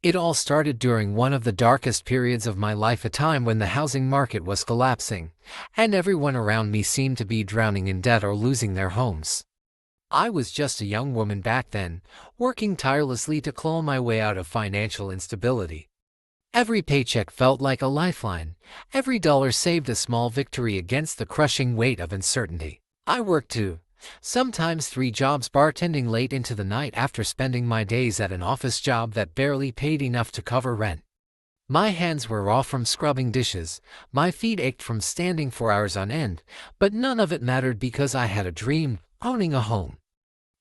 It all started during one of the darkest periods of my life, a time when the housing market was collapsing, and everyone around me seemed to be drowning in debt or losing their homes. I was just a young woman back then, working tirelessly to claw my way out of financial instability. Every paycheck felt like a lifeline. Every dollar saved a small victory against the crushing weight of uncertainty. I worked two, sometimes three jobs, bartending late into the night after spending my days at an office job that barely paid enough to cover rent. My hands were raw from scrubbing dishes, my feet ached from standing for hours on end, but none of it mattered because I had a dream: owning a home.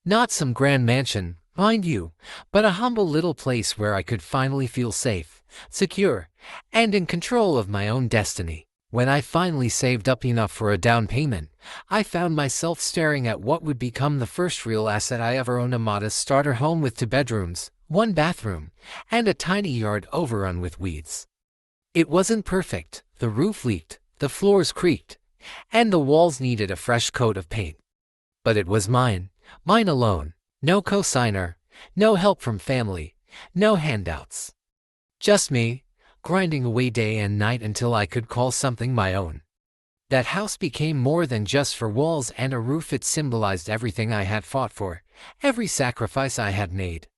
Not some grand mansion, mind you, but a humble little place where I could finally feel safe, secure, and in control of my own destiny. When I finally saved up enough for a down payment, I found myself staring at what would become the first real asset I ever owned: a modest starter home with 2 bedrooms, 1 bathroom, and a tiny yard overrun with weeds. It wasn't perfect. The roof leaked, the floors creaked, and the walls needed a fresh coat of paint. But it was mine alone. No cosigner, no help from family, no handouts. Just me, grinding away day and night until I could call something my own. That house became more than just for walls and a roof. It symbolized everything I had fought for, every sacrifice I had made.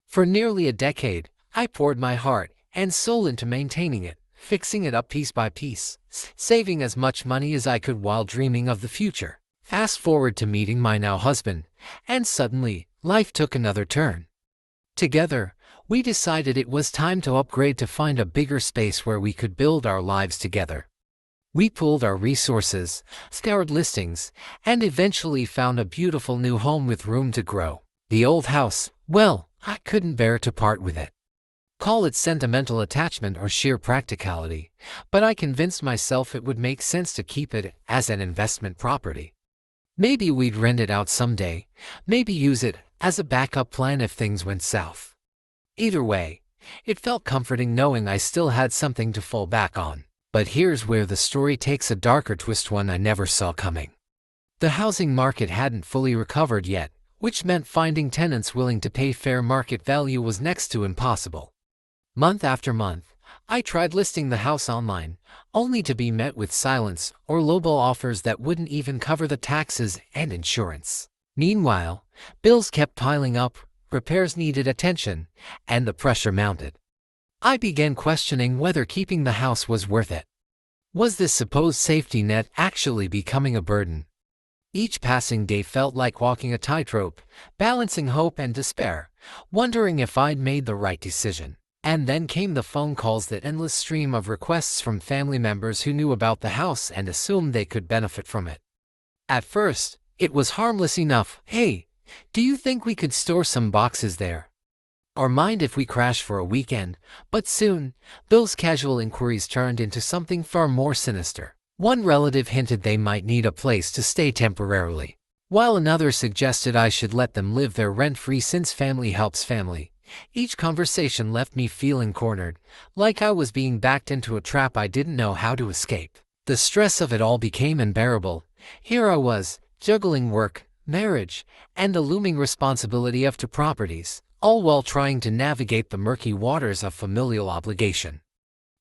For nearly a decade, I poured my heart and soul into maintaining it, fixing it up piece by piece, saving as much money as I could while dreaming of the future. Fast forward to meeting my now husband, and suddenly, life took another turn. Together, we decided it was time to upgrade, to find a bigger space where we could build our lives together. We pooled our resources, scoured listings, and eventually found a beautiful new home with room to grow. The old house, well, I couldn't bear to part with it. Call it sentimental attachment or sheer practicality, but I convinced myself it would make sense to keep it as an investment property. Maybe we'd rent it out someday, maybe use it as a backup plan if things went south. Either way, it felt comforting knowing I still had something to fall back on. But here's where the story takes a darker twist, one I never saw coming. The housing market hadn't fully recovered yet, which meant finding tenants willing to pay fair market value was next to impossible. Month after month, I tried listing the house online, only to be met with silence or lowball offers that wouldn't even cover the taxes and insurance. Meanwhile, bills kept piling up, repairs needed attention, and the pressure mounted. I began questioning whether keeping the house was worth it. Was this supposed safety net actually becoming a burden? Each passing day felt like walking a tightrope, balancing hope and despair, wondering if I'd made the right decision. And then came the phone calls, that endless stream of requests from family members who knew about the house and assumed they could benefit from it. At first, it was harmless enough. Hey, do you think we could store some boxes there? Or mind if we crash for a weekend? But soon, those casual inquiries turned into something far more sinister. One relative hinted they might need a place to stay temporarily, while another suggested I should let them live there rent-free since family helps family. Each conversation left me feeling cornered, like I was being backed into a trap I didn't know how to escape. The stress of it all became unbearable. Here I was, juggling work, marriage, and the looming responsibility of 2 properties, all while trying to navigate the murky waters of familial obligation.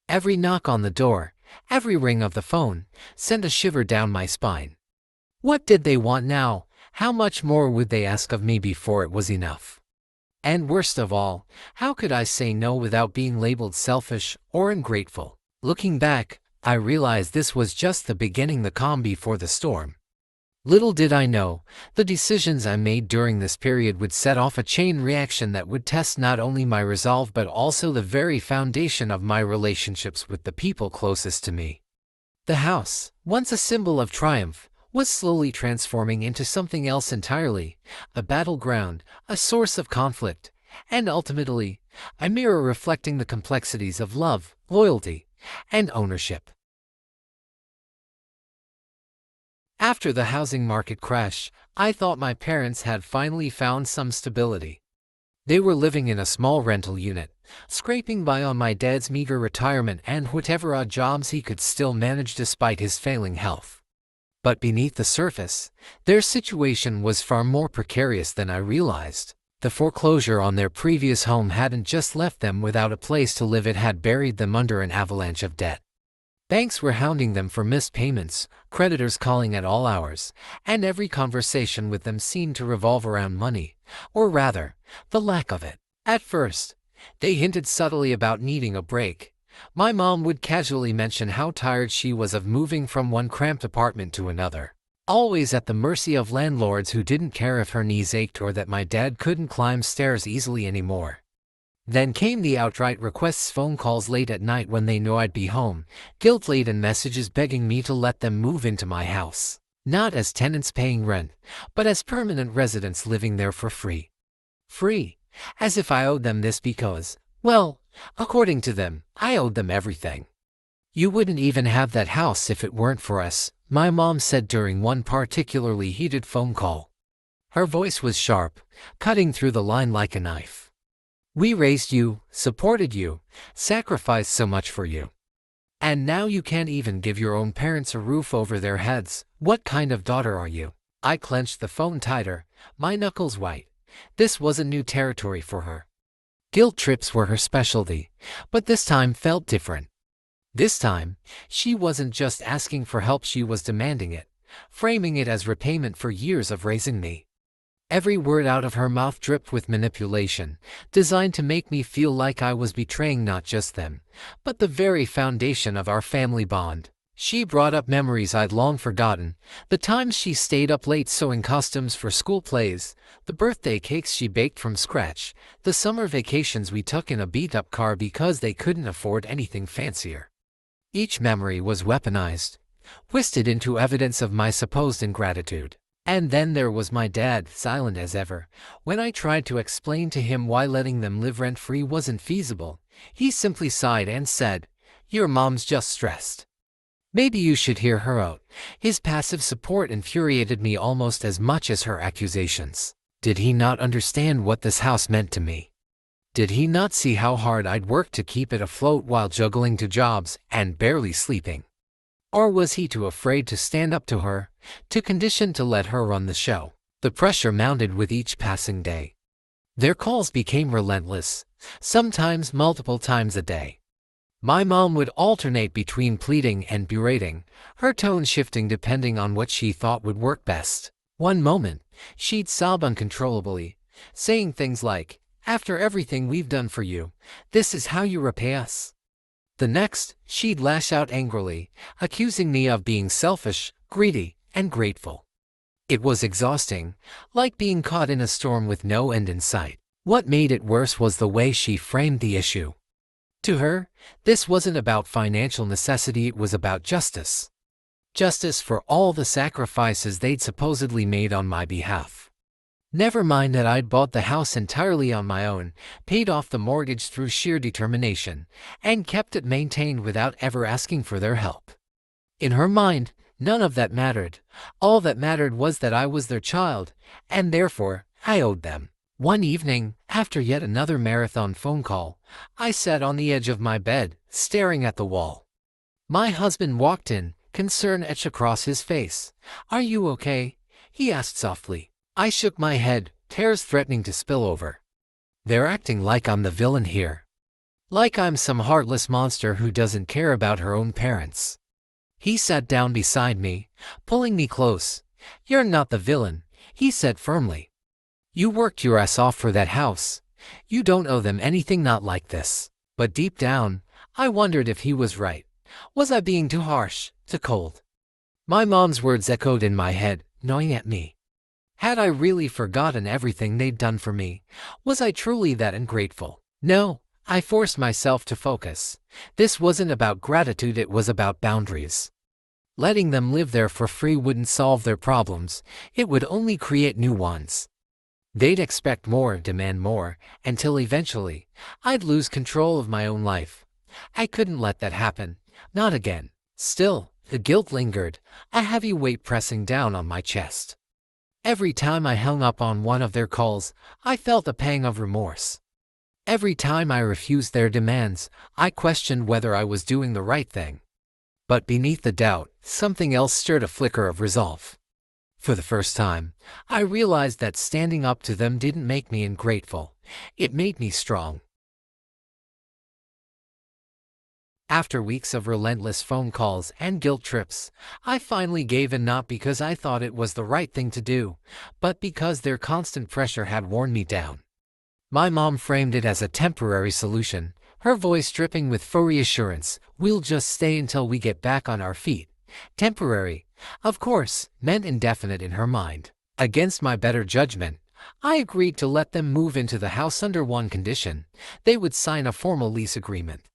Every knock on the door, every ring of the phone, sent a shiver down my spine. What did they want now? How much more would they ask of me before it was enough? And worst of all, how could I say no without being labeled selfish or ungrateful? Looking back, I realized this was just the beginning, the calm before the storm. Little did I know, the decisions I made during this period would set off a chain reaction that would test not only my resolve but also the very foundation of my relationships with the people closest to me. The house, once a symbol of triumph, was slowly transforming into something else entirely: a battleground, a source of conflict, and ultimately, a mirror reflecting the complexities of love, loyalty, and ownership. After the housing market crash, I thought my parents had finally found some stability. They were living in a small rental unit, scraping by on my dad's meager retirement and whatever odd jobs he could still manage despite his failing health. But beneath the surface, their situation was far more precarious than I realized. The foreclosure on their previous home hadn't just left them without a place to live, it had buried them under an avalanche of debt. Banks were hounding them for missed payments, creditors calling at all hours, and every conversation with them seemed to revolve around money, or rather, the lack of it. At first, they hinted subtly about needing a break. My mom would casually mention how tired she was of moving from one cramped apartment to another, always at the mercy of landlords who didn't care if her knees ached or that my dad couldn't climb stairs easily anymore. Then came the outright requests, phone calls late at night when they knew I'd be home, guilt-laden messages begging me to let them move into my house, not as tenants paying rent, but as permanent residents living there for free. Free, as if I owed them this because, well, according to them, I owed them everything. "You wouldn't even have that house if it weren't for us," my mom said during one particularly heated phone call. Her voice was sharp, cutting through the line like a knife. "We raised you, supported you, sacrificed so much for you. And now you can't even give your own parents a roof over their heads. What kind of daughter are you?" I clenched the phone tighter, my knuckles white. This wasn't new territory for her. Guilt trips were her specialty, but this time felt different. This time, she wasn't just asking for help, she was demanding it, framing it as repayment for years of raising me. Every word out of her mouth dripped with manipulation, designed to make me feel like I was betraying not just them, but the very foundation of our family bond. She brought up memories I'd long forgotten, the times she stayed up late sewing costumes for school plays, the birthday cakes she baked from scratch, the summer vacations we took in a beat-up car because they couldn't afford anything fancier. Each memory was weaponized, twisted into evidence of my supposed ingratitude. And then there was my dad, silent as ever. When I tried to explain to him why letting them live rent-free wasn't feasible, he simply sighed and said, "Your mom's just stressed. Maybe you should hear her out." His passive support infuriated me almost as much as her accusations. Did he not understand what this house meant to me? Did he not see how hard I'd worked to keep it afloat while juggling two jobs and barely sleeping? Or was he too afraid to stand up to her, too conditioned to let her run the show? The pressure mounted with each passing day. Their calls became relentless, sometimes multiple times a day. My mom would alternate between pleading and berating, her tone shifting depending on what she thought would work best. One moment, she'd sob uncontrollably, saying things like, "After everything we've done for you, this is how you repay us." The next, she'd lash out angrily, accusing me of being selfish, greedy, and grateful. It was exhausting, like being caught in a storm with no end in sight. What made it worse was the way she framed the issue. To her, this wasn't about financial necessity, it was about justice. Justice for all the sacrifices they'd supposedly made on my behalf. Never mind that I'd bought the house entirely on my own, paid off the mortgage through sheer determination, and kept it maintained without ever asking for their help. In her mind, none of that mattered. All that mattered was that I was their child, and therefore, I owed them. One evening, after yet another marathon phone call, I sat on the edge of my bed, staring at the wall. My husband walked in, concern etched across his face. "Are you okay?" he asked softly. I shook my head, tears threatening to spill over. "They're acting like I'm the villain here. Like I'm some heartless monster who doesn't care about her own parents." He sat down beside me, pulling me close. "You're not the villain," he said firmly. "You worked your ass off for that house. You don't owe them anything, not like this." But deep down, I wondered if he was right. Was I being too harsh, too cold? My mom's words echoed in my head, gnawing at me. Had I really forgotten everything they'd done for me? Was I truly that ungrateful? No, I forced myself to focus. This wasn't about gratitude, it was about boundaries. Letting them live there for free wouldn't solve their problems, it would only create new ones. They'd expect more, demand more, until eventually, I'd lose control of my own life. I couldn't let that happen, not again. Still, the guilt lingered, a heavy weight pressing down on my chest. Every time I hung up on one of their calls, I felt a pang of remorse. Every time I refused their demands, I questioned whether I was doing the right thing. But beneath the doubt, something else stirred, a flicker of resolve. For the first time, I realized that standing up to them didn't make me ungrateful. It made me strong. After weeks of relentless phone calls and guilt trips, I finally gave in, not because I thought it was the right thing to do, but because their constant pressure had worn me down. My mom framed it as a temporary solution, her voice dripping with reassurance. "We'll just stay until we get back on our feet." Temporary, of course, meant indefinite in her mind. Against my better judgment, I agreed to let them move into the house under one condition: they would sign a formal lease agreement.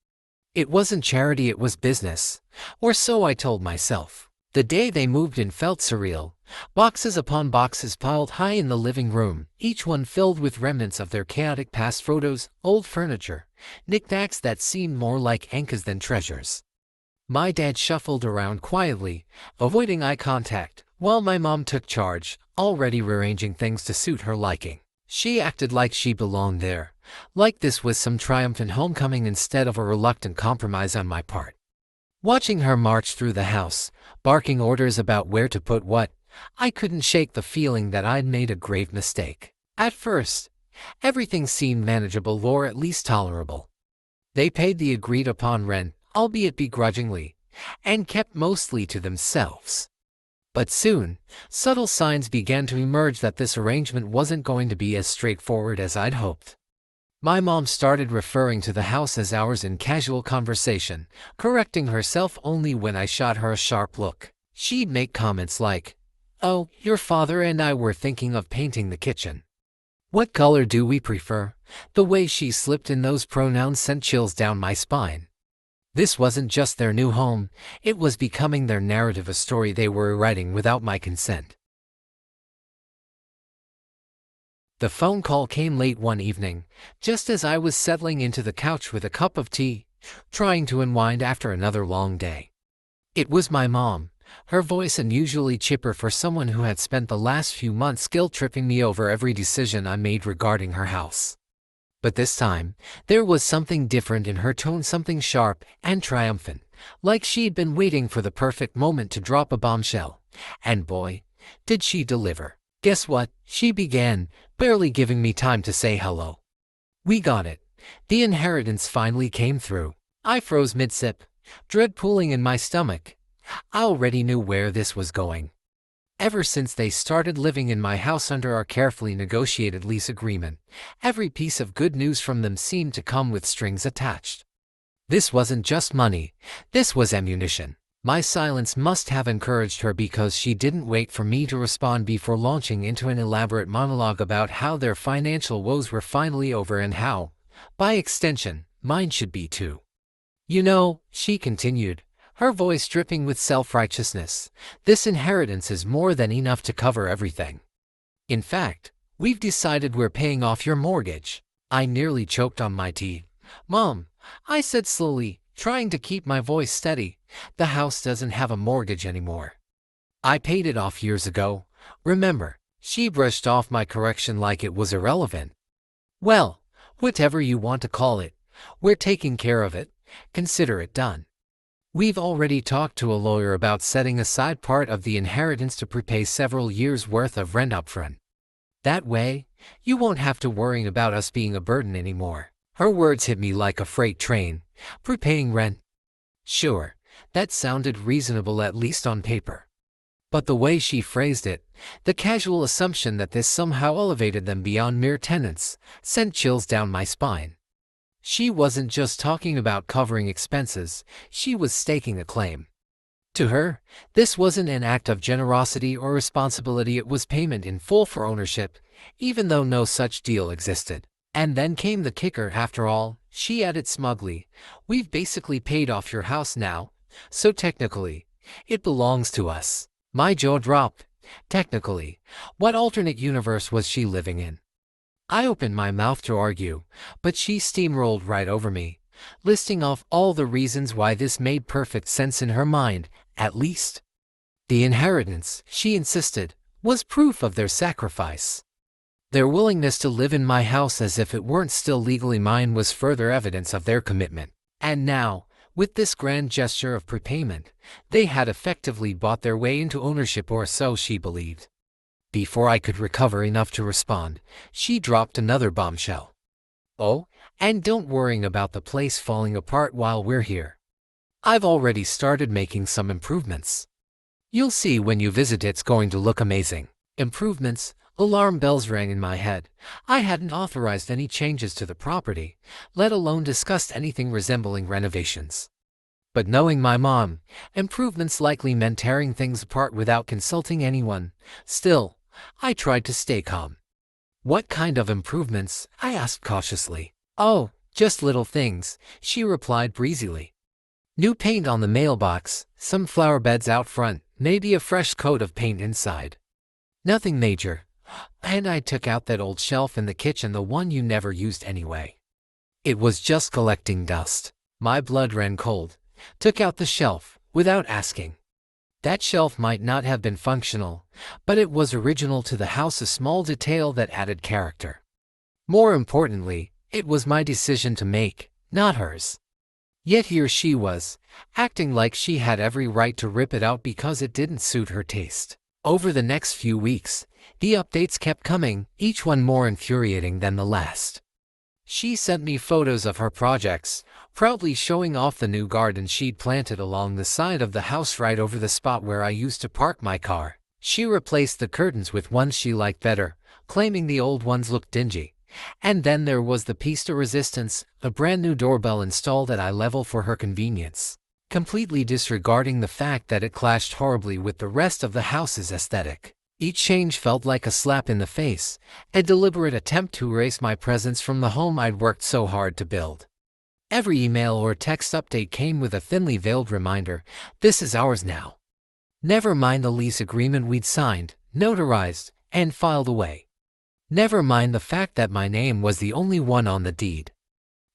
It wasn't charity, it was business, or so I told myself. The day they moved in felt surreal. Boxes upon boxes piled high in the living room, each one filled with remnants of their chaotic past: photos, old furniture, knickknacks that seemed more like anchors than treasures. My dad shuffled around quietly, avoiding eye contact, while my mom took charge, already rearranging things to suit her liking. She acted like she belonged there, like this was some triumphant homecoming instead of a reluctant compromise on my part. Watching her march through the house, barking orders about where to put what, I couldn't shake the feeling that I'd made a grave mistake. At first, everything seemed manageable, or at least tolerable. They paid the agreed-upon rent, albeit begrudgingly, and kept mostly to themselves. But soon, subtle signs began to emerge that this arrangement wasn't going to be as straightforward as I'd hoped. My mom started referring to the house as ours in casual conversation, correcting herself only when I shot her a sharp look. She'd make comments like, "Oh, your father and I were thinking of painting the kitchen. What color do we prefer?" The way she slipped in those pronouns sent chills down my spine. This wasn't just their new home, it was becoming their narrative, a story they were writing without my consent. The phone call came late one evening, just as I was settling into the couch with a cup of tea, trying to unwind after another long day. It was my mom, her voice unusually chipper for someone who had spent the last few months guilt-tripping me over every decision I made regarding her house. But this time, there was something different in her tone, something sharp and triumphant, like she'd been waiting for the perfect moment to drop a bombshell. And boy, did she deliver. "Guess what?" she began, barely giving me time to say hello. "We got it. The inheritance finally came through." I froze mid-sip, dread pooling in my stomach. I already knew where this was going. Ever since they started living in my house under our carefully negotiated lease agreement, every piece of good news from them seemed to come with strings attached. This wasn't just money, this was ammunition. My silence must have encouraged her, because she didn't wait for me to respond before launching into an elaborate monologue about how their financial woes were finally over and how, by extension, mine should be too. "You know," she continued, her voice dripping with self-righteousness, "this inheritance is more than enough to cover everything. In fact, we've decided we're paying off your mortgage." I nearly choked on my tea. "Mom," I said slowly, trying to keep my voice steady, "the house doesn't have a mortgage anymore. I paid it off years ago, remember?" She brushed off my correction like it was irrelevant. "Well, whatever you want to call it, we're taking care of it. Consider it done. We've already talked to a lawyer about setting aside part of the inheritance to prepay several years' worth of rent upfront. That way, you won't have to worry about us being a burden anymore." Her words hit me like a freight train. Prepaying rent? Sure, that sounded reasonable, at least on paper. But the way she phrased it, the casual assumption that this somehow elevated them beyond mere tenants, sent chills down my spine. She wasn't just talking about covering expenses, she was staking a claim. To her, this wasn't an act of generosity or responsibility, it was payment in full for ownership, even though no such deal existed. And then came the kicker: after all, she added smugly, "we've basically paid off your house now, so technically, it belongs to us." My jaw dropped. Technically, what alternate universe was she living in? I opened my mouth to argue, but she steamrolled right over me, listing off all the reasons why this made perfect sense in her mind, at least. The inheritance, she insisted, was proof of their sacrifice. Their willingness to live in my house as if it weren't still legally mine was further evidence of their commitment. And now, with this grand gesture of prepayment, they had effectively bought their way into ownership, or so she believed. Before I could recover enough to respond, she dropped another bombshell. "Oh, and don't worry about the place falling apart while we're here. I've already started making some improvements. You'll see when you visit, it's going to look amazing." Improvements? Alarm bells rang in my head. I hadn't authorized any changes to the property, let alone discussed anything resembling renovations. But knowing my mom, improvements likely meant tearing things apart without consulting anyone. Still, I tried to stay calm. "What kind of improvements?" I asked cautiously. "Oh, just little things," she replied breezily. "New paint on the mailbox, some flower beds out front, maybe a fresh coat of paint inside. Nothing major. And I took out that old shelf in the kitchen, the one you never used anyway. It was just collecting dust." My blood ran cold. Took out the shelf, without asking. That shelf might not have been functional, but it was original to the house, a small detail that added character. More importantly, it was my decision to make, not hers. Yet here she was, acting like she had every right to rip it out because it didn't suit her taste. Over the next few weeks, the updates kept coming, each one more infuriating than the last. She sent me photos of her projects, proudly showing off the new garden she'd planted along the side of the house right over the spot where I used to park my car. She replaced the curtains with ones she liked better, claiming the old ones looked dingy. And then there was the piece de resistance, a brand new doorbell installed at eye level for her convenience, completely disregarding the fact that it clashed horribly with the rest of the house's aesthetic. Each change felt like a slap in the face, a deliberate attempt to erase my presence from the home I'd worked so hard to build. Every email or text update came with a thinly veiled reminder, "This is ours now." Never mind the lease agreement we'd signed, notarized, and filed away. Never mind the fact that my name was the only one on the deed.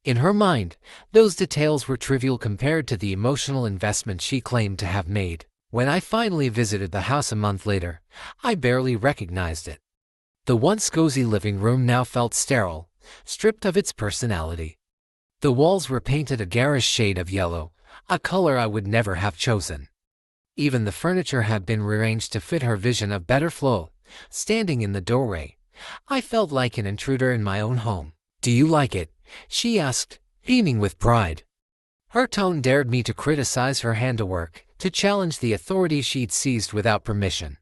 In her mind, those details were trivial compared to the emotional investment she claimed to have made. When I finally visited the house a month later, I barely recognized it. The once cozy living room now felt sterile, stripped of its personality. The walls were painted a garish shade of yellow, a color I would never have chosen. Even the furniture had been rearranged to fit her vision of better flow. Standing in the doorway, I felt like an intruder in my own home. "Do you like it?" she asked, beaming with pride. Her tone dared me to criticize her handiwork, to challenge the authority she'd seized without permission.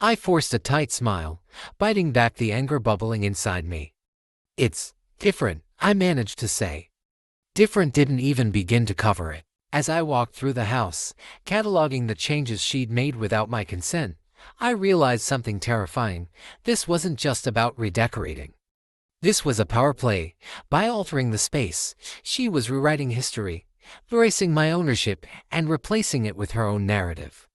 I forced a tight smile, biting back the anger bubbling inside me. "It's different," I managed to say. Different didn't even begin to cover it. As I walked through the house, cataloging the changes she'd made without my consent, I realized something terrifying. This wasn't just about redecorating. This was a power play. By altering the space, she was rewriting history, erasing my ownership, and replacing it with her own narrative.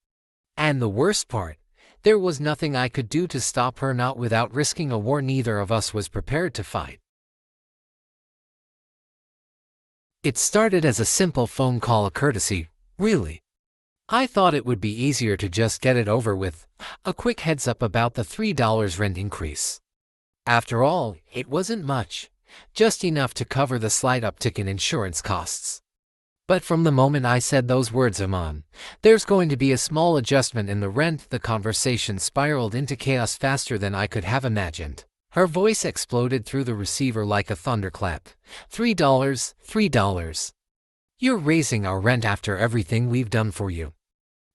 And the worst part, there was nothing I could do to stop her, not without risking a war neither of us was prepared to fight. It started as a simple phone call, a courtesy, really. I thought it would be easier to just get it over with, a quick heads up about the $3 rent increase. After all, it wasn't much, just enough to cover the slight uptick in insurance costs. But from the moment I said those words, there's going to be a small adjustment in the rent, the conversation spiraled into chaos faster than I could have imagined. Her voice exploded through the receiver like a thunderclap. $3, $3. You're raising our rent after everything we've done for you.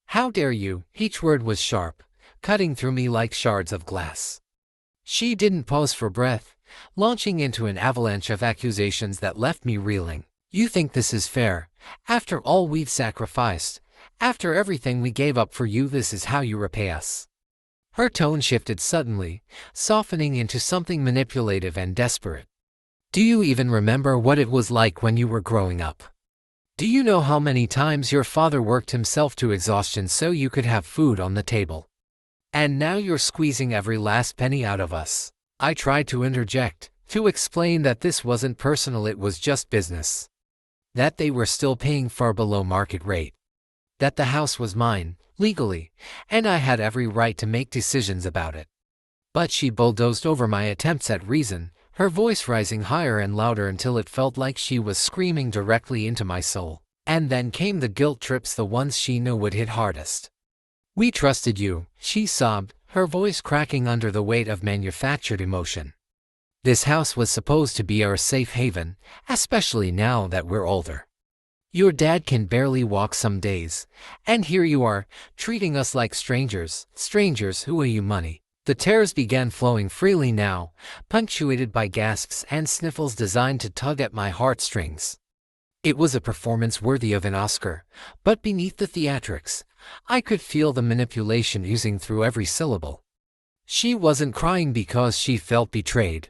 How dare you? Each word was sharp, cutting through me like shards of glass. She didn't pause for breath, launching into an avalanche of accusations that left me reeling. "You think this is fair? After all we've sacrificed, after everything we gave up for you, this is how you repay us?" Her tone shifted suddenly, softening into something manipulative and desperate. "Do you even remember what it was like when you were growing up? Do you know how many times your father worked himself to exhaustion so you could have food on the table? And now you're squeezing every last penny out of us." I tried to interject, to explain that this wasn't personal, it was just business. That they were still paying far below market rate. That the house was mine, legally, and I had every right to make decisions about it. But she bulldozed over my attempts at reason, her voice rising higher and louder until it felt like she was screaming directly into my soul. And then came the guilt trips, the ones she knew would hit hardest. "We trusted you," she sobbed, her voice cracking under the weight of manufactured emotion. This house was supposed to be our safe haven, especially now that we're older. Your dad can barely walk some days, and here you are, treating us like strangers who owe you money. The tears began flowing freely now, punctuated by gasps and sniffles designed to tug at my heartstrings. It was a performance worthy of an Oscar, but beneath the theatrics, I could feel the manipulation oozing through every syllable. She wasn't crying because she felt betrayed.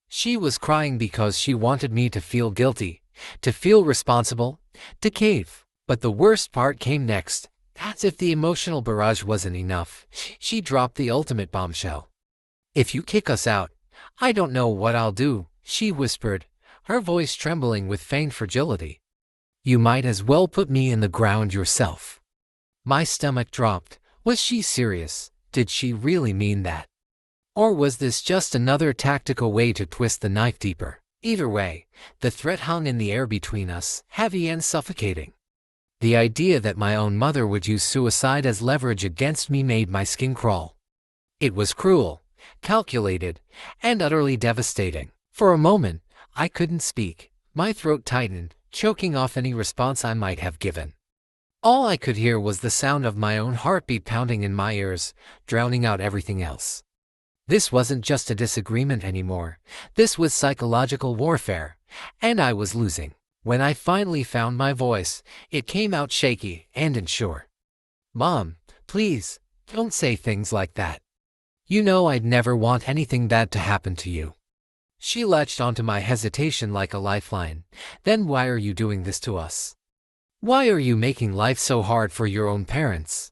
She was crying because she wanted me to feel guilty, to feel responsible, to cave. But the worst part came next. As if the emotional barrage wasn't enough, she dropped the ultimate bombshell. "If you kick us out, I don't know what I'll do," she whispered, her voice trembling with feigned fragility. "You might as well put me in the ground yourself." My stomach dropped. Was she serious? Did she really mean that? Or was this just another tactical way to twist the knife deeper? Either way, the threat hung in the air between us, heavy and suffocating. The idea that my own mother would use suicide as leverage against me made my skin crawl. It was cruel, calculated, and utterly devastating. For a moment, I couldn't speak. My throat tightened, choking off any response I might have given. All I could hear was the sound of my own heartbeat pounding in my ears, drowning out everything else. This wasn't just a disagreement anymore. This was psychological warfare, and I was losing. When I finally found my voice, it came out shaky and unsure. "Mom, please, don't say things like that. You know I'd never want anything bad to happen to you." She latched onto my hesitation like a lifeline. "Then why are you doing this to us? Why are you making life so hard for your own parents?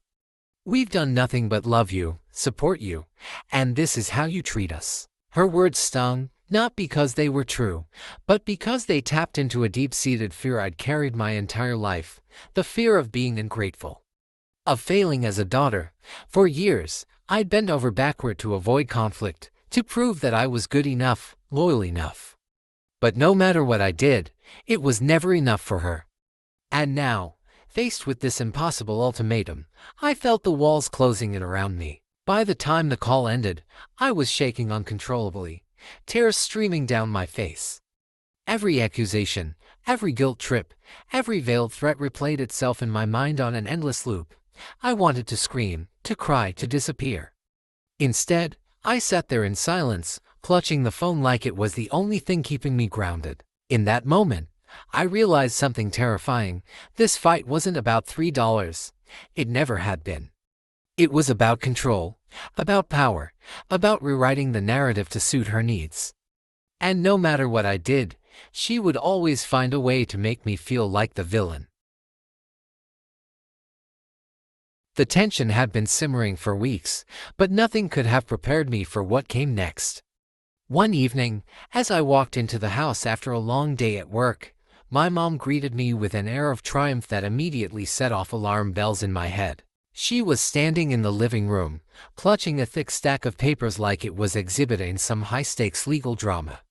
We've done nothing but love you, support you, and this is how you treat us." Her words stung, not because they were true, but because they tapped into a deep-seated fear I'd carried my entire life, the fear of being ungrateful, of failing as a daughter. For years, I'd bent over backward to avoid conflict, to prove that I was good enough, loyal enough. But no matter what I did, it was never enough for her. And now, faced with this impossible ultimatum, I felt the walls closing in around me. By the time the call ended, I was shaking uncontrollably, tears streaming down my face. Every accusation, every guilt trip, every veiled threat replayed itself in my mind on an endless loop. I wanted to scream, to cry, to disappear. Instead, I sat there in silence, clutching the phone like it was the only thing keeping me grounded. In that moment, I realized something terrifying. This fight wasn't about $3. It never had been. It was about control, about power, about rewriting the narrative to suit her needs. And no matter what I did, she would always find a way to make me feel like the villain. The tension had been simmering for weeks, but nothing could have prepared me for what came next. One evening, as I walked into the house after a long day at work, my mom greeted me with an air of triumph that immediately set off alarm bells in my head. She was standing in the living room, clutching a thick stack of papers like it was exhibit A in some high-stakes legal drama.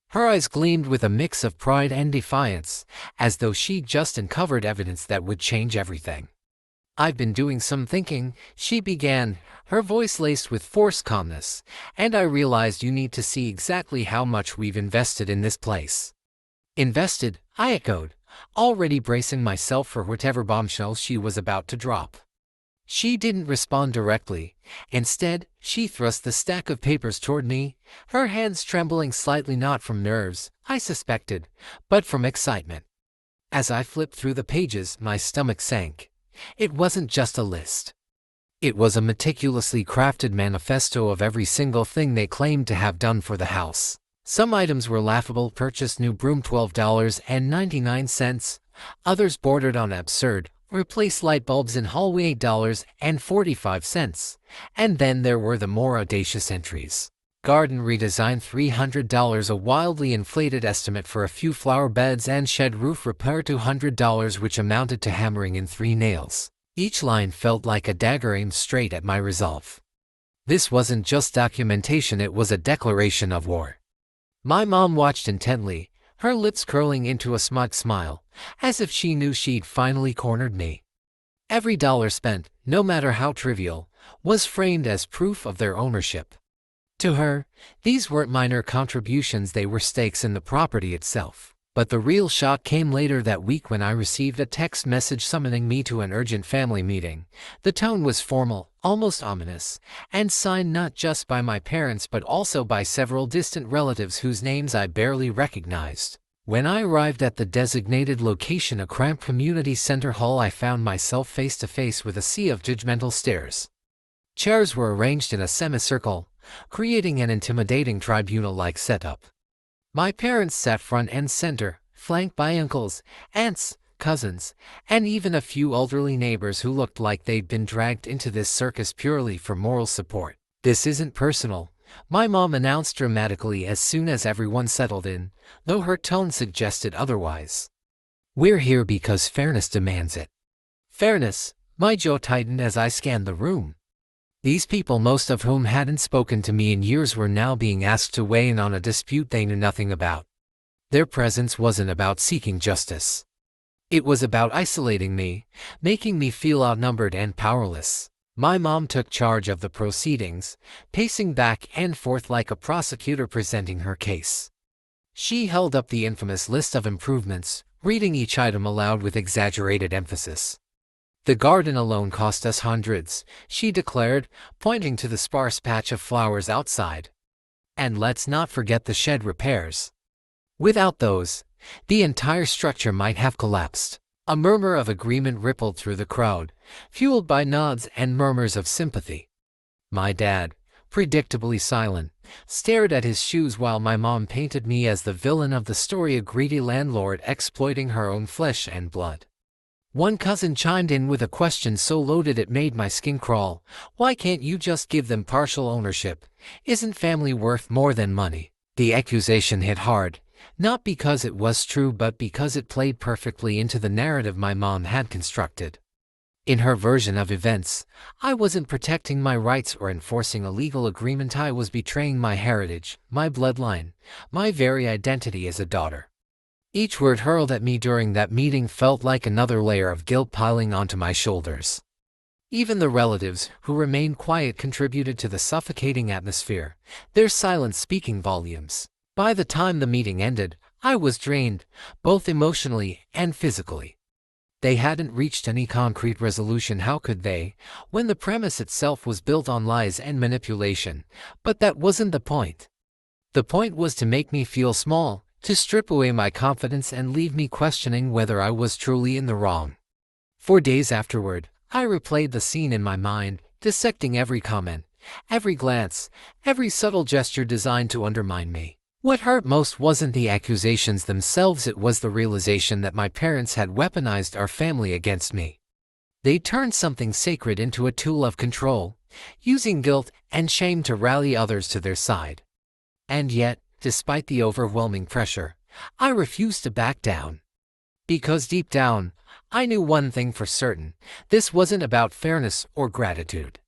Her eyes gleamed with a mix of pride and defiance, as though she'd just uncovered evidence that would change everything. "I've been doing some thinking," she began, her voice laced with forced calmness, "and I realized you need to see exactly how much we've invested in this place." "Invested?" I echoed, already bracing myself for whatever bombshell she was about to drop. She didn't respond directly. Instead, she thrust the stack of papers toward me, her hands trembling slightly, not from nerves, I suspected, but from excitement. As I flipped through the pages, my stomach sank. It wasn't just a list. It was a meticulously crafted manifesto of every single thing they claimed to have done for the house. Some items were laughable: purchase new broom $12.99, others bordered on absurd: replace light bulbs in hallway $8.45, and then there were the more audacious entries. Garden redesign $300, a wildly inflated estimate for a few flower beds, and shed roof repair $200, which amounted to hammering in 3 nails. Each line felt like a dagger aimed straight at my resolve. This wasn't just documentation, it was a declaration of war. My mom watched intently, her lips curling into a smug smile, as if she knew she'd finally cornered me. Every dollar spent, no matter how trivial, was framed as proof of their ownership. To her, these weren't minor contributions, they were stakes in the property itself. But the real shock came later that week when I received a text message summoning me to an urgent family meeting. The tone was formal, almost ominous, and signed not just by my parents but also by several distant relatives whose names I barely recognized. When I arrived at the designated location, a cramped community center hall, I found myself face to face with a sea of judgmental stares. Chairs were arranged in a semicircle, creating an intimidating tribunal-like setup. My parents sat front and center, flanked by uncles, aunts, cousins, and even a few elderly neighbors who looked like they'd been dragged into this circus purely for moral support. "This isn't personal," my mom announced dramatically as soon as everyone settled in, though her tone suggested otherwise. "We're here because fairness demands it." Fairness? My jaw tightened as I scanned the room. These people, most of whom hadn't spoken to me in years, were now being asked to weigh in on a dispute they knew nothing about. Their presence wasn't about seeking justice. It was about isolating me, making me feel outnumbered and powerless. My mom took charge of the proceedings, pacing back and forth like a prosecutor presenting her case. She held up the infamous list of improvements, reading each item aloud with exaggerated emphasis. "The garden alone cost us hundreds," she declared, pointing to the sparse patch of flowers outside. "And let's not forget the shed repairs. Without those, the entire structure might have collapsed." A murmur of agreement rippled through the crowd, fueled by nods and murmurs of sympathy. My dad, predictably silent, stared at his shoes while my mom painted me as the villain of the story, a greedy landlord exploiting her own flesh and blood. One cousin chimed in with a question so loaded it made my skin crawl. "Why can't you just give them partial ownership? Isn't family worth more than money?" The accusation hit hard, not because it was true but because it played perfectly into the narrative my mom had constructed. In her version of events, I wasn't protecting my rights or enforcing a legal agreement. I was betraying my heritage, my bloodline, my very identity as a daughter. Each word hurled at me during that meeting felt like another layer of guilt piling onto my shoulders. Even the relatives, who remained quiet, contributed to the suffocating atmosphere, their silence speaking volumes. By the time the meeting ended, I was drained, both emotionally and physically. They hadn't reached any concrete resolution. How could they, when the premise itself was built on lies and manipulation? But that wasn't the point. The point was to make me feel small, to strip away my confidence and leave me questioning whether I was truly in the wrong. For days afterward, I replayed the scene in my mind, dissecting every comment, every glance, every subtle gesture designed to undermine me. What hurt most wasn't the accusations themselves, it was the realization that my parents had weaponized our family against me. They turned something sacred into a tool of control, using guilt and shame to rally others to their side. And yet, despite the overwhelming pressure, I refused to back down. Because deep down, I knew one thing for certain: this wasn't about fairness or gratitude.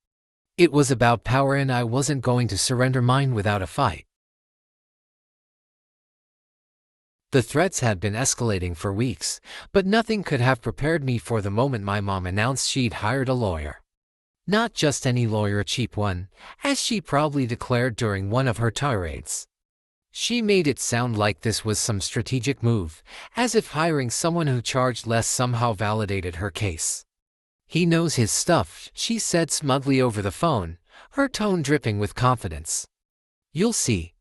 It was about power, and I wasn't going to surrender mine without a fight. The threats had been escalating for weeks, but nothing could have prepared me for the moment my mom announced she'd hired a lawyer. Not just any lawyer, a cheap one, as she proudly declared during one of her tirades. She made it sound like this was some strategic move, as if hiring someone who charged less somehow validated her case. "He knows his stuff," she said smugly over the phone, her tone dripping with confidence. "You'll see.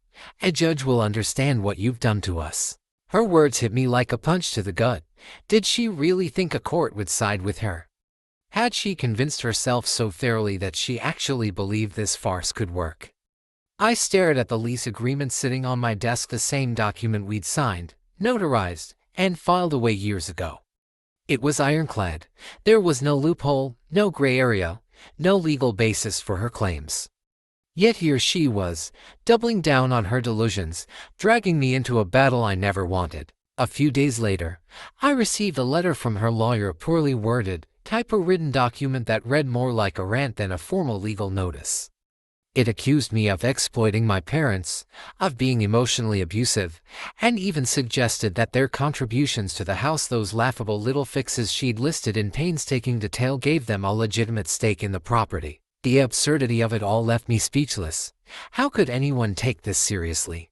A judge will understand what you've done to us." Her words hit me like a punch to the gut. Did she really think a court would side with her? Had she convinced herself so thoroughly that she actually believed this farce could work? I stared at the lease agreement sitting on my desk, the same document we'd signed, notarized, and filed away years ago. It was ironclad. There was no loophole, no gray area, no legal basis for her claims. Yet here she was, doubling down on her delusions, dragging me into a battle I never wanted. A few days later, I received a letter from her lawyer, a poorly worded, typo-written document that read more like a rant than a formal legal notice. It accused me of exploiting my parents, of being emotionally abusive, and even suggested that their contributions to the house, those laughable little fixes she'd listed in painstaking detail, gave them a legitimate stake in the property. The absurdity of it all left me speechless. How could anyone take this seriously?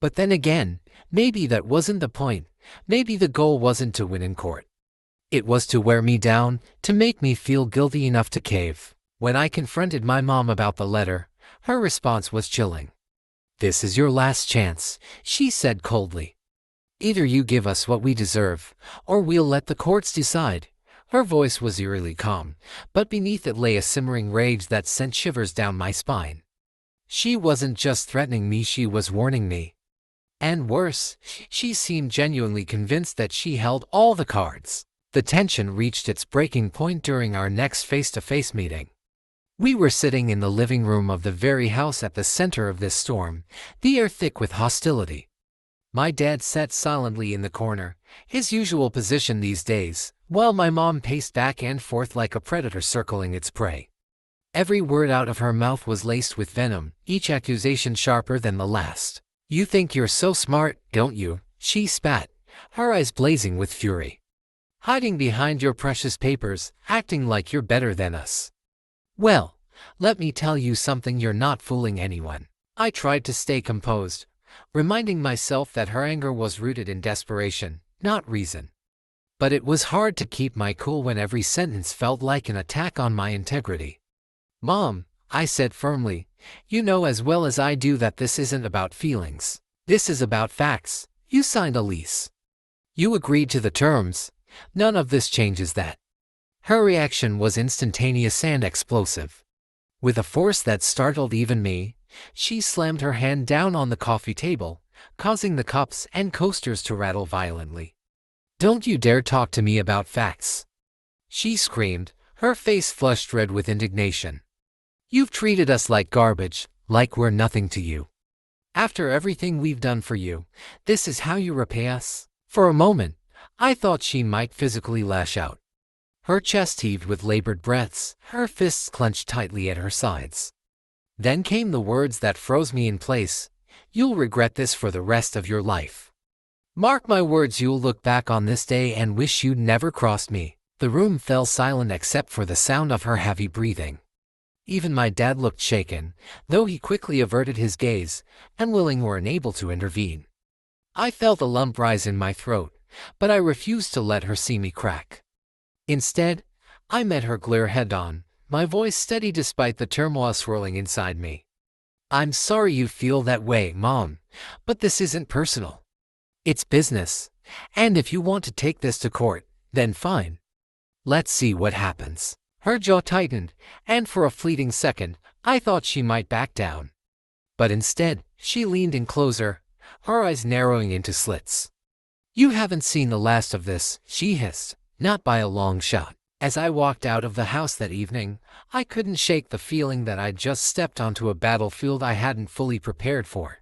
But then again, maybe that wasn't the point. Maybe the goal wasn't to win in court. It was to wear me down, to make me feel guilty enough to cave. When I confronted my mom about the letter, her response was chilling. "This is your last chance," she said coldly. "Either you give us what we deserve, or we'll let the courts decide." Her voice was eerily calm, but beneath it lay a simmering rage that sent shivers down my spine. She wasn't just threatening me, she was warning me. And worse, she seemed genuinely convinced that she held all the cards. The tension reached its breaking point during our next face-to-face meeting. We were sitting in the living room of the very house at the center of this storm, the air thick with hostility. My dad sat silently in the corner, his usual position these days, while my mom paced back and forth like a predator circling its prey. Every word out of her mouth was laced with venom, each accusation sharper than the last. "You think you're so smart, don't you?" she spat, her eyes blazing with fury. "Hiding behind your precious papers, acting like you're better than us. Well, let me tell you something, you're not fooling anyone." I tried to stay composed, reminding myself that her anger was rooted in desperation, not reason. But it was hard to keep my cool when every sentence felt like an attack on my integrity. "Mom," I said firmly, "you know as well as I do that this isn't about feelings. This is about facts. You signed a lease. You agreed to the terms. None of this changes that." Her reaction was instantaneous and explosive. With a force that startled even me, she slammed her hand down on the coffee table, causing the cups and coasters to rattle violently. "Don't you dare talk to me about facts," she screamed, her face flushed red with indignation. "You've treated us like garbage, like we're nothing to you. After everything we've done for you, this is how you repay us?" For a moment, I thought she might physically lash out. Her chest heaved with labored breaths, her fists clenched tightly at her sides. Then came the words that froze me in place. "You'll regret this for the rest of your life. Mark my words, you'll look back on this day and wish you'd never crossed me." The room fell silent except for the sound of her heavy breathing. Even my dad looked shaken, though he quickly averted his gaze, unwilling or unable to intervene. I felt a lump rise in my throat, but I refused to let her see me crack. Instead, I met her glare head-on, my voice steady despite the turmoil swirling inside me. "I'm sorry you feel that way, Mom, but this isn't personal. It's business, and if you want to take this to court, then fine. Let's see what happens." Her jaw tightened, and for a fleeting second, I thought she might back down. But instead, she leaned in closer, her eyes narrowing into slits. "You haven't seen the last of this," she hissed. "Not by a long shot." As I walked out of the house that evening, I couldn't shake the feeling that I'd just stepped onto a battlefield I hadn't fully prepared for.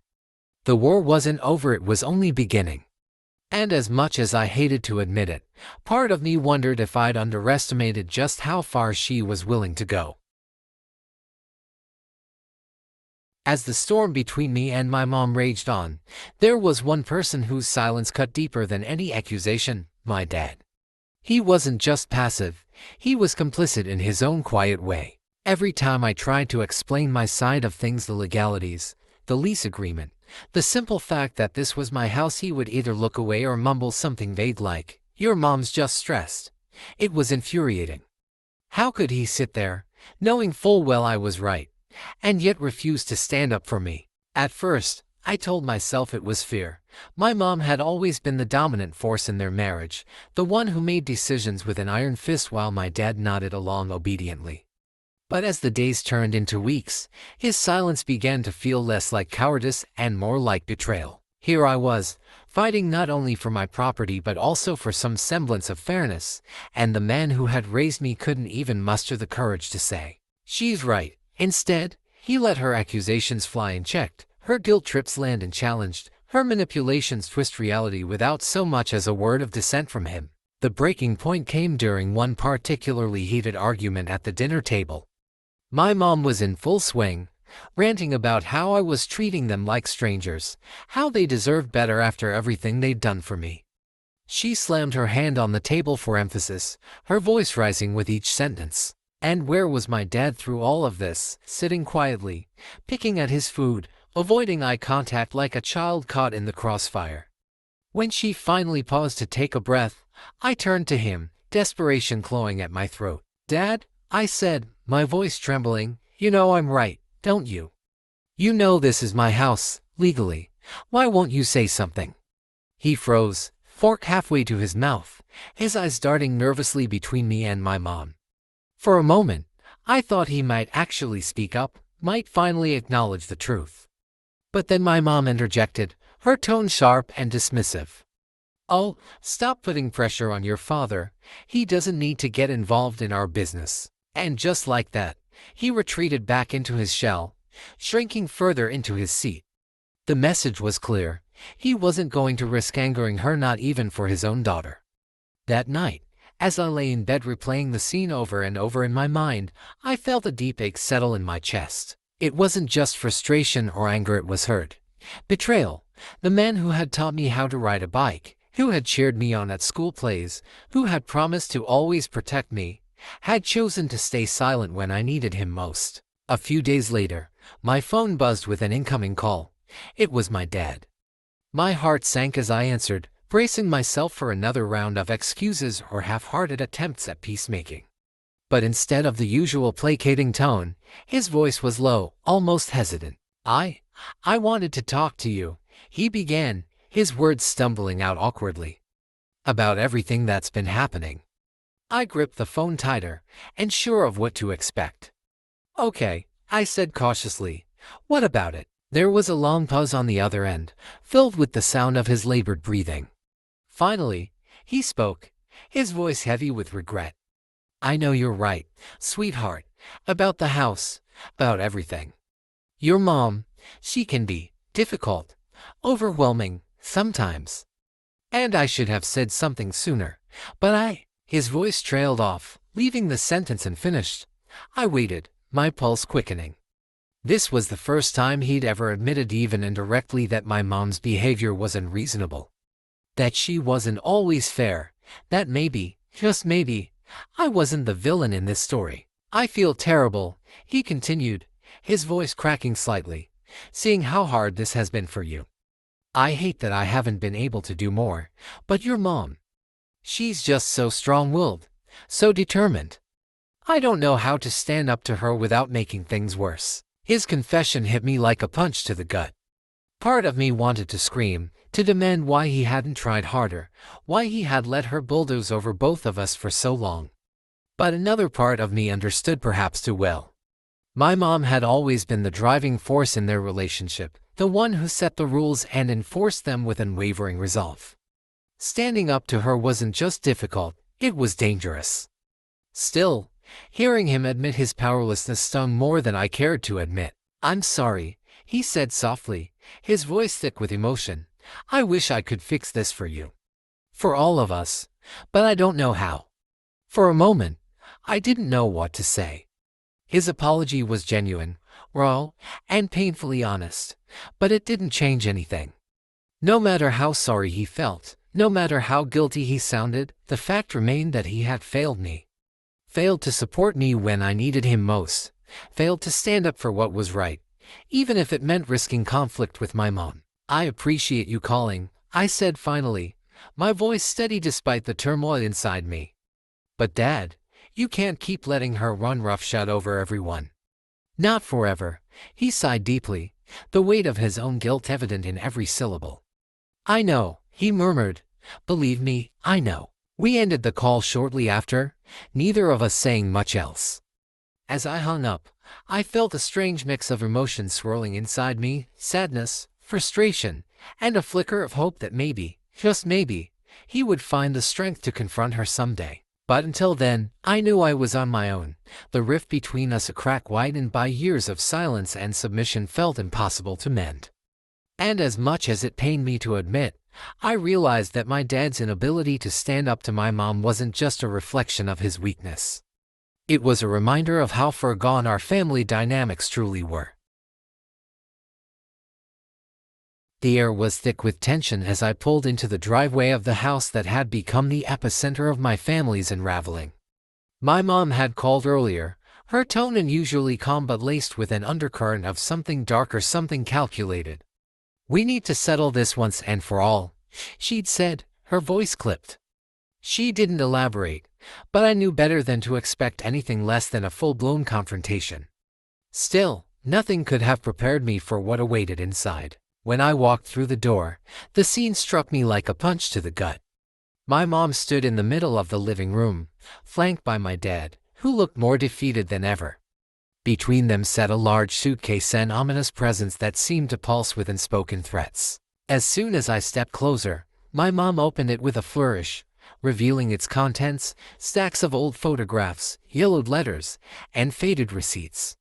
The war wasn't over, it was only beginning. And as much as I hated to admit it, part of me wondered if I'd underestimated just how far she was willing to go. As the storm between me and my mom raged on, there was one person whose silence cut deeper than any accusation: my dad. He wasn't just passive, he was complicit in his own quiet way. Every time I tried to explain my side of things, the legalities, the lease agreement, the simple fact that this was my house, he would either look away or mumble something vague like, "Your mom's just stressed." It was infuriating. How could he sit there, knowing full well I was right, and yet refuse to stand up for me? At first, I told myself it was fear. My mom had always been the dominant force in their marriage, the one who made decisions with an iron fist while my dad nodded along obediently. But as the days turned into weeks, his silence began to feel less like cowardice and more like betrayal. Here I was, fighting not only for my property but also for some semblance of fairness, and the man who had raised me couldn't even muster the courage to say, "She's right." Instead, he let her accusations fly unchecked, her guilt trips land unchallenged, her manipulations twist reality without so much as a word of dissent from him. The breaking point came during one particularly heated argument at the dinner table. My mom was in full swing, ranting about how I was treating them like strangers, how they deserved better after everything they'd done for me. She slammed her hand on the table for emphasis, her voice rising with each sentence. And where was my dad through all of this, sitting quietly, picking at his food, avoiding eye contact like a child caught in the crossfire? When she finally paused to take a breath, I turned to him, desperation clawing at my throat. "Dad," I said, my voice trembling, "you know I'm right, don't you? You know this is my house, legally. Why won't you say something?" He froze, fork halfway to his mouth, his eyes darting nervously between me and my mom. For a moment, I thought he might actually speak up, might finally acknowledge the truth. But then my mom interjected, her tone sharp and dismissive. "Oh, stop putting pressure on your father. He doesn't need to get involved in our business." And just like that, he retreated back into his shell, shrinking further into his seat. The message was clear. He wasn't going to risk angering her, not even for his own daughter. That night, as I lay in bed replaying the scene over and over in my mind, I felt a deep ache settle in my chest. It wasn't just frustration or anger, it was hurt. Betrayal. The man who had taught me how to ride a bike, who had cheered me on at school plays, who had promised to always protect me, had chosen to stay silent when I needed him most. A few days later, my phone buzzed with an incoming call. It was my dad. My heart sank as I answered, bracing myself for another round of excuses or half-hearted attempts at peacemaking. But instead of the usual placating tone, his voice was low, almost hesitant. I wanted to talk to you," he began, his words stumbling out awkwardly. "About everything that's been happening." I gripped the phone tighter, unsure of what to expect. "Okay," I said cautiously. "What about it?" There was a long pause on the other end, filled with the sound of his labored breathing. Finally, he spoke, his voice heavy with regret. "I know you're right, sweetheart, about the house, about everything. Your mom, she can be difficult, overwhelming, sometimes. And I should have said something sooner, but His voice trailed off, leaving the sentence unfinished. I waited, my pulse quickening. This was the first time he'd ever admitted even indirectly that my mom's behavior was unreasonable. That she wasn't always fair, that maybe, just maybe, I wasn't the villain in this story. "I feel terrible," he continued, his voice cracking slightly, "seeing how hard this has been for you. I hate that I haven't been able to do more, but your mom, she's just so strong-willed, so determined. I don't know how to stand up to her without making things worse." His confession hit me like a punch to the gut. Part of me wanted to scream, to demand why he hadn't tried harder, why he had let her bulldoze over both of us for so long. But another part of me understood perhaps too well. My mom had always been the driving force in their relationship, the one who set the rules and enforced them with unwavering resolve. Standing up to her wasn't just difficult, it was dangerous. Still, hearing him admit his powerlessness stung more than I cared to admit. "I'm sorry," he said softly, his voice thick with emotion. "I wish I could fix this for you. For all of us, but I don't know how." For a moment, I didn't know what to say. His apology was genuine, raw, and painfully honest, but it didn't change anything. No matter how sorry he felt, no matter how guilty he sounded, the fact remained that he had failed me. Failed to support me when I needed him most, failed to stand up for what was right, even if it meant risking conflict with my mom. "I appreciate you calling," I said finally, my voice steady despite the turmoil inside me. "But Dad, you can't keep letting her run roughshod over everyone." "Not forever," he sighed deeply, the weight of his own guilt evident in every syllable. "I know," he murmured. "Believe me, I know." We ended the call shortly after, neither of us saying much else. As I hung up, I felt a strange mix of emotions swirling inside me, sadness, frustration, and a flicker of hope that maybe, just maybe, he would find the strength to confront her someday. But until then, I knew I was on my own. The rift between us, a crack widened by years of silence and submission, felt impossible to mend. And as much as it pained me to admit, I realized that my dad's inability to stand up to my mom wasn't just a reflection of his weakness. It was a reminder of how far gone our family dynamics truly were. The air was thick with tension as I pulled into the driveway of the house that had become the epicenter of my family's unraveling. My mom had called earlier, her tone unusually calm but laced with an undercurrent of something dark or something calculated. "We need to settle this once and for all," she'd said, her voice clipped. She didn't elaborate, but I knew better than to expect anything less than a full-blown confrontation. Still, nothing could have prepared me for what awaited inside. When I walked through the door, the scene struck me like a punch to the gut. My mom stood in the middle of the living room, flanked by my dad, who looked more defeated than ever. Between them sat a large suitcase, an ominous presence that seemed to pulse with unspoken threats. As soon as I stepped closer, my mom opened it with a flourish, revealing its contents: stacks of old photographs, yellowed letters, and faded receipts.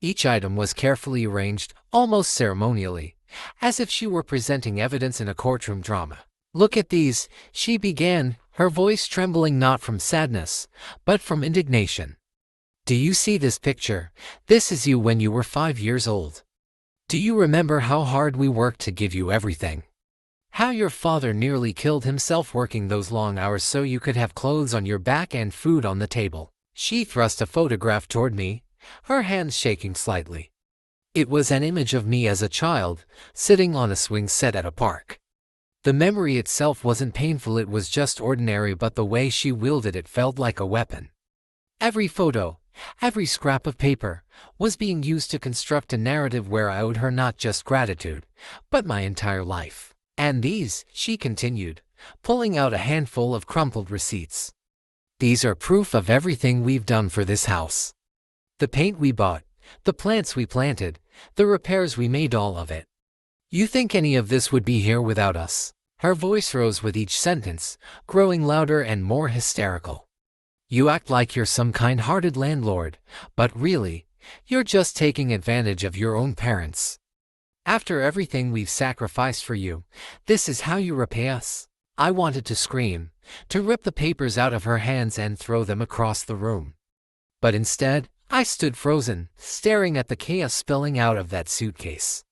Each item was carefully arranged, almost ceremonially, as if she were presenting evidence in a courtroom drama. "Look at these," she began, her voice trembling not from sadness, but from indignation. "Do you see this picture? This is you when you were 5 years old. Do you remember how hard we worked to give you everything? How your father nearly killed himself working those long hours so you could have clothes on your back and food on the table?" She thrust a photograph toward me, her hands shaking slightly. It was an image of me as a child, sitting on a swing set at a park. The memory itself wasn't painful, it was just ordinary, but the way she wielded it felt like a weapon. Every photo, every scrap of paper, was being used to construct a narrative where I owed her not just gratitude, but my entire life. "And these," she continued, pulling out a handful of crumpled receipts. "These are proof of everything we've done for this house. The paint we bought, the plants we planted, the repairs we made, all of it. You think any of this would be here without us?" Her voice rose with each sentence, growing louder and more hysterical. "You act like you're some kind-hearted landlord, but really, you're just taking advantage of your own parents. After everything we've sacrificed for you, this is how you repay us?" I wanted to scream, to rip the papers out of her hands and throw them across the room. But instead, I stood frozen, staring at the chaos spilling out of that suitcase.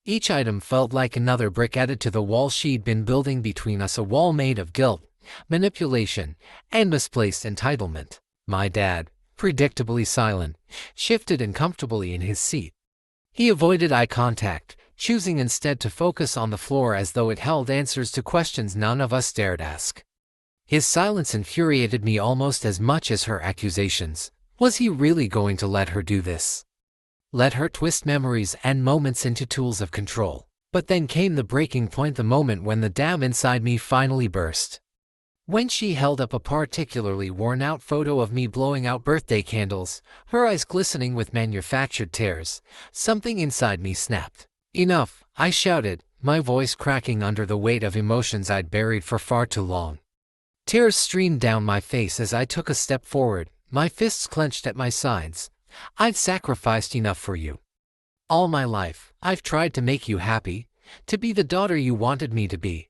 Each item felt like another brick added to the wall she'd been building between us, a wall made of guilt, manipulation, and misplaced entitlement. My dad, predictably silent, shifted uncomfortably in his seat. He avoided eye contact, choosing instead to focus on the floor as though it held answers to questions none of us dared ask. His silence infuriated me almost as much as her accusations. Was he really going to let her do this? Let her twist memories and moments into tools of control? But then came the breaking point, the moment when the dam inside me finally burst. When she held up a particularly worn-out photo of me blowing out birthday candles, her eyes glistening with manufactured tears, something inside me snapped. "Enough," I shouted, my voice cracking under the weight of emotions I'd buried for far too long. Tears streamed down my face as I took a step forward, my fists clenched at my sides. "I've sacrificed enough for you. All my life, I've tried to make you happy, to be the daughter you wanted me to be.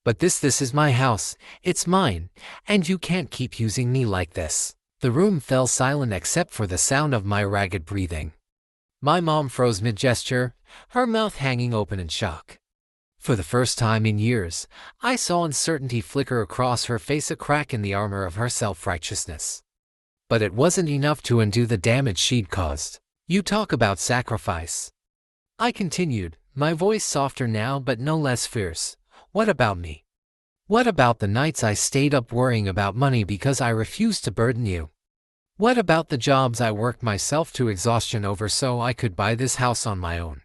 But this is my house, it's mine, and you can't keep using me like this." The room fell silent except for the sound of my ragged breathing. My mom froze mid-gesture, her mouth hanging open in shock. For the first time in years, I saw uncertainty flicker across her face, a crack in the armor of her self-righteousness. But it wasn't enough to undo the damage she'd caused. "You talk about sacrifice," I continued, my voice softer now but no less fierce. "What about me? What about the nights I stayed up worrying about money because I refused to burden you? What about the jobs I worked myself to exhaustion over so I could buy this house on my own?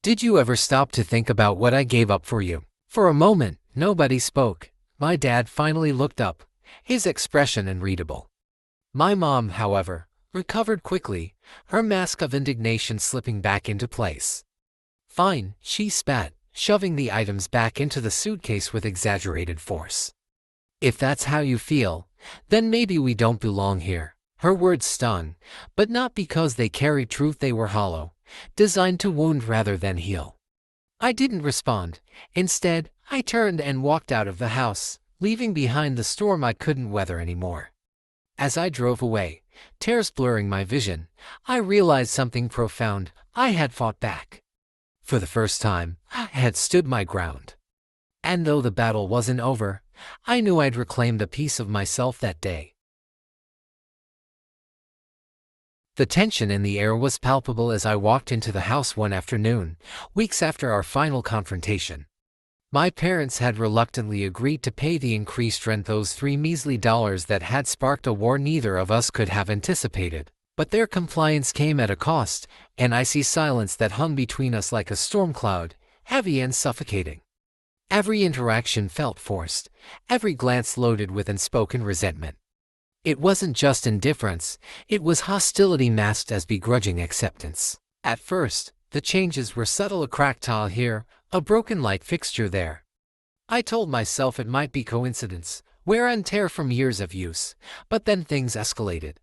Did you ever stop to think about what I gave up for you?" For a moment, nobody spoke. My dad finally looked up, his expression unreadable. My mom, however, recovered quickly, her mask of indignation slipping back into place. "Fine," she spat, shoving the items back into the suitcase with exaggerated force. "If that's how you feel, then maybe we don't belong here." Her words stung, but not because they carried truth. They were hollow, designed to wound rather than heal. I didn't respond. Instead, I turned and walked out of the house, leaving behind the storm I couldn't weather anymore. As I drove away, tears blurring my vision, I realized something profound. I had fought back. For the first time, I had stood my ground. And though the battle wasn't over, I knew I'd reclaimed a piece of myself that day. The tension in the air was palpable as I walked into the house one afternoon, weeks after our final confrontation. My parents had reluctantly agreed to pay the increased rent, those $3 measly that had sparked a war neither of us could have anticipated. But their compliance came at a cost, an icy silence that hung between us like a storm cloud, heavy and suffocating. Every interaction felt forced, every glance loaded with unspoken resentment. It wasn't just indifference, it was hostility masked as begrudging acceptance. At first, the changes were subtle, a cracked tile here, a broken light fixture there. I told myself it might be coincidence, wear and tear from years of use, but then things escalated.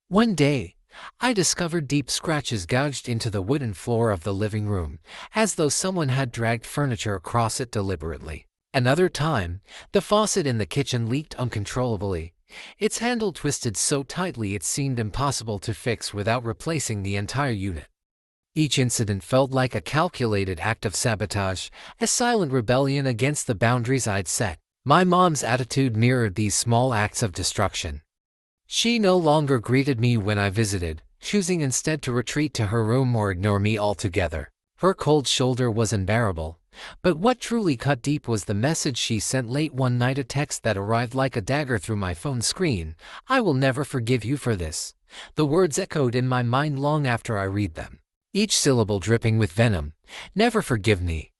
One day, I discovered deep scratches gouged into the wooden floor of the living room, as though someone had dragged furniture across it deliberately. Another time, the faucet in the kitchen leaked uncontrollably, its handle twisted so tightly it seemed impossible to fix without replacing the entire unit. Each incident felt like a calculated act of sabotage, a silent rebellion against the boundaries I'd set. My mom's attitude mirrored these small acts of destruction. She no longer greeted me when I visited, choosing instead to retreat to her room or ignore me altogether. Her cold shoulder was unbearable, but what truly cut deep was the message she sent late one night, a text that arrived like a dagger through my phone screen. "I will never forgive you for this." The words echoed in my mind long after I read them, each syllable dripping with venom. Never forgive me.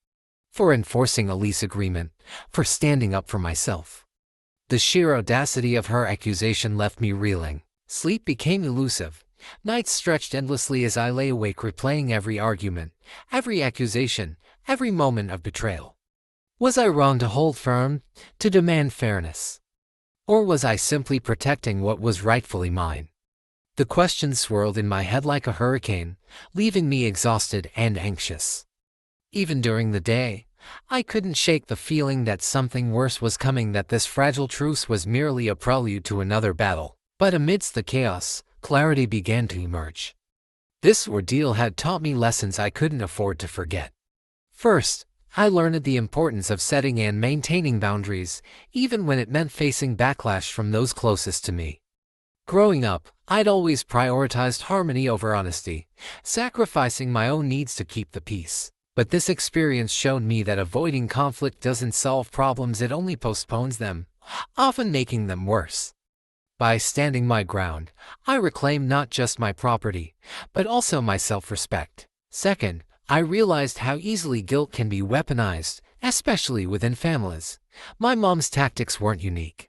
For enforcing a lease agreement, for standing up for myself. The sheer audacity of her accusation left me reeling. Sleep became elusive. Nights stretched endlessly as I lay awake replaying every argument, every accusation, every moment of betrayal. Was I wrong to hold firm, to demand fairness? Or was I simply protecting what was rightfully mine? The questions swirled in my head like a hurricane, leaving me exhausted and anxious. Even during the day, I couldn't shake the feeling that something worse was coming, that this fragile truce was merely a prelude to another battle. But amidst the chaos, clarity began to emerge. This ordeal had taught me lessons I couldn't afford to forget. First, I learned the importance of setting and maintaining boundaries, even when it meant facing backlash from those closest to me. Growing up, I'd always prioritized harmony over honesty, sacrificing my own needs to keep the peace. But this experience showed me that avoiding conflict doesn't solve problems, it only postpones them, often making them worse. By standing my ground, I reclaimed not just my property, but also my self-respect. Second, I realized how easily guilt can be weaponized, especially within families. My mom's tactics weren't unique.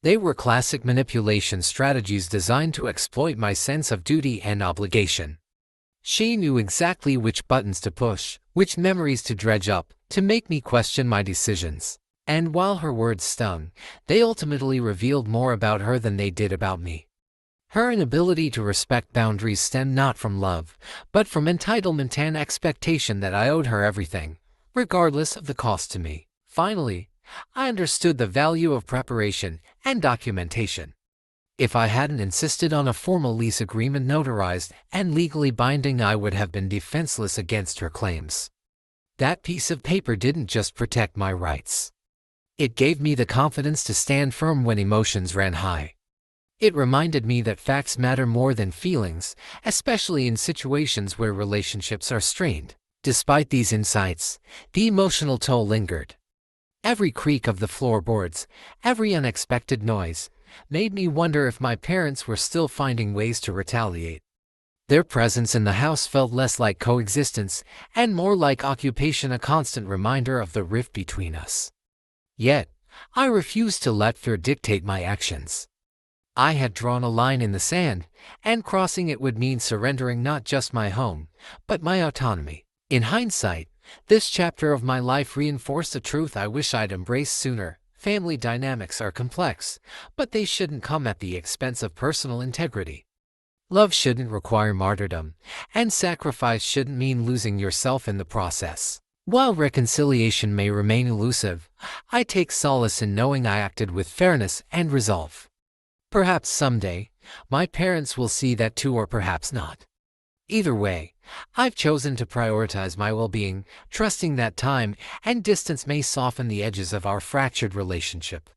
They were classic manipulation strategies designed to exploit my sense of duty and obligation. She knew exactly which buttons to push, which memories to dredge up, to make me question my decisions. And while her words stung, they ultimately revealed more about her than they did about me. Her inability to respect boundaries stemmed not from love, but from entitlement and expectation that I owed her everything, regardless of the cost to me. Finally, I understood the value of preparation and documentation. If I hadn't insisted on a formal lease agreement notarized and legally binding, I would have been defenseless against her claims. That piece of paper didn't just protect my rights. It gave me the confidence to stand firm when emotions ran high. It reminded me that facts matter more than feelings, especially in situations where relationships are strained. Despite these insights, the emotional toll lingered. Every creak of the floorboards, every unexpected noise, made me wonder if my parents were still finding ways to retaliate. Their presence in the house felt less like coexistence and more like occupation, a constant reminder of the rift between us. Yet, I refused to let fear dictate my actions. I had drawn a line in the sand, and crossing it would mean surrendering not just my home, but my autonomy. In hindsight, this chapter of my life reinforced a truth I wish I'd embraced sooner. Family dynamics are complex, but they shouldn't come at the expense of personal integrity. Love shouldn't require martyrdom, and sacrifice shouldn't mean losing yourself in the process. While reconciliation may remain elusive, I take solace in knowing I acted with fairness and resolve. Perhaps someday, my parents will see that too, or perhaps not. Either way, I've chosen to prioritize my well-being, trusting that time and distance may soften the edges of our fractured relationship.